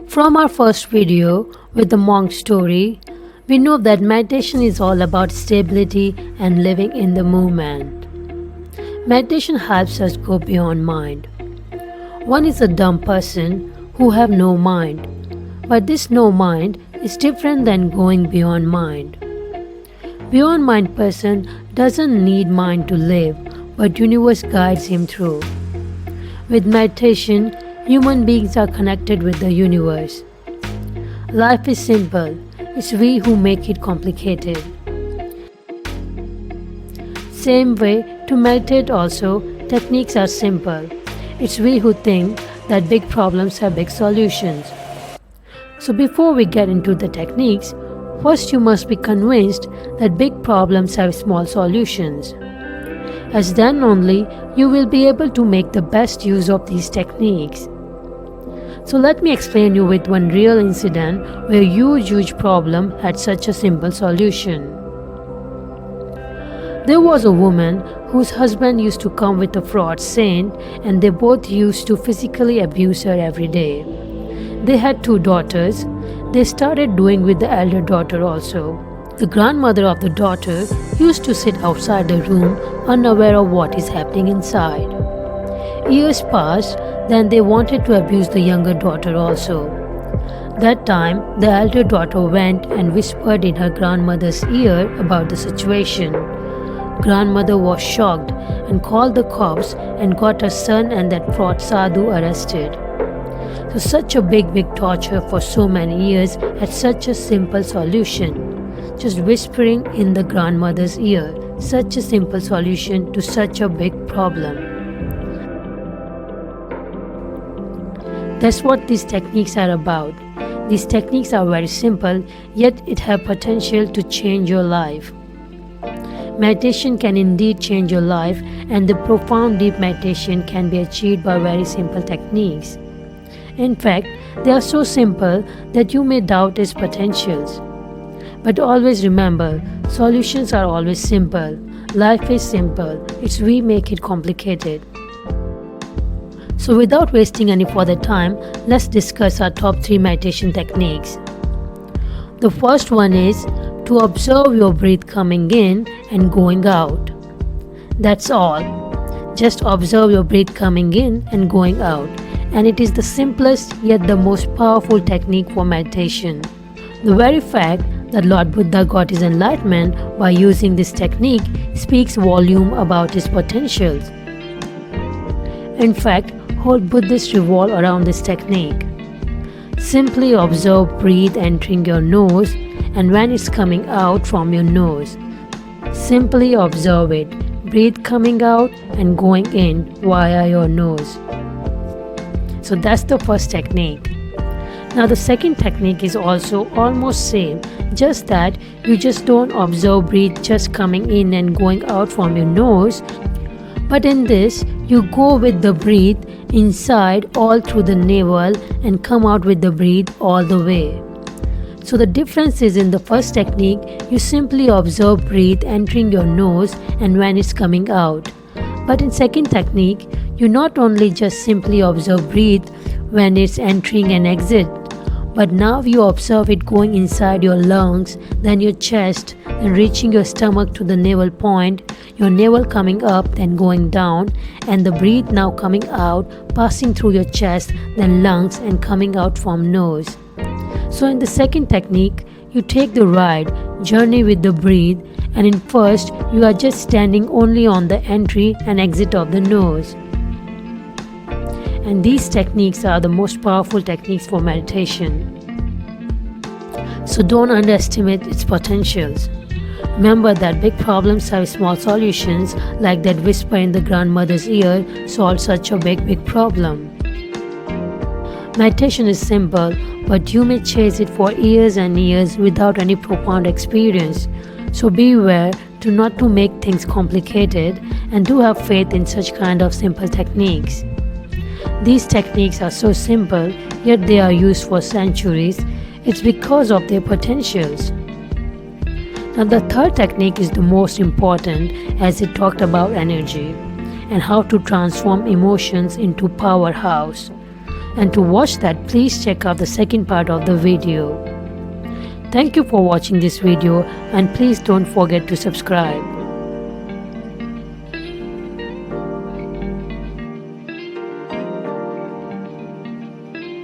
From our first video with the monk story, we know that meditation is all about stability and living in the moment. Meditation helps us go beyond mind. One is a dumb person who have no mind, but this no mind is different than going beyond mind. Beyond mind person doesn't need mind to live, but universe guides him through. With meditation, human beings are connected with the universe. Life is simple, it's we who make it complicated. Same way, to meditate also, techniques are simple. It's we who think that big problems have big solutions. So before we get into the techniques, first you must be convinced that big problems have small solutions. As then only you will be able to make the best use of these techniques. So let me explain you with one real incident where a huge problem had such a simple solution. There was a woman whose husband used to come with a fraud saint, and they both used to physically abuse her every day. They had 2 daughters. They started doing with the elder daughter also. The grandmother of the daughter used to sit outside the room unaware of what is happening inside. Years passed, then they wanted to abuse the younger daughter also. That time, the elder daughter went and whispered in her grandmother's ear about the situation. Grandmother was shocked and called the cops and got her son and that fraud sadhu arrested. So such a big torture for so many years had such a simple solution. Just whispering in the grandmother's ear, such a simple solution to such a big problem. That's what these techniques are about. These techniques are very simple, yet it have potential to change your life. Meditation can indeed change your life, and the profound deep meditation can be achieved by very simple techniques. In fact, they are so simple that you may doubt its potentials. But always remember, solutions are always simple. Life is simple. It's we make it complicated. So without wasting any further time, let's discuss our top 3 meditation techniques. The first one is to observe your breath coming in and going out. That's all. Just observe your breath coming in and going out. And it is the simplest yet the most powerful technique for meditation. The very fact that Lord Buddha got his enlightenment by using this technique speaks volume about his potentials. In fact, whole Buddhists revolve around this technique. Simply observe breath entering your nose and when it's coming out from your nose. Simply observe it, breath coming out and going in via your nose. So that's the first technique. Now the second technique is also almost same, just that you just don't observe breath just coming in and going out from your nose, but in this you go with the breath inside all through the navel and come out with the breath all the way. So the difference is in the first technique, you simply observe breath entering your nose and when it's coming out. But in second technique, you not only just simply observe breath when it's entering and exit, but now you observe it going inside your lungs, then your chest, then reaching your stomach to the navel point, your navel coming up, then going down, and the breath now coming out, passing through your chest, then lungs, and coming out from nose. So in the second technique, you take the ride, journey with the breath, and in first, you are just standing only on the entry and exit of the nose. And these techniques are the most powerful techniques for meditation. So don't underestimate its potentials. Remember that big problems have small solutions, like that whisper in the grandmother's ear solves such a big problem. Meditation is simple, but you may chase it for years and years without any profound experience. So beware to not to make things complicated and do have faith in such kind of simple techniques. These techniques are so simple, yet they are used for centuries. It's because of their potentials. Now the third technique is the most important, as it talked about energy and how to transform emotions into powerhouse. And to watch that, please check out the second part of the video. Thank you for watching this video and please don't forget to subscribe.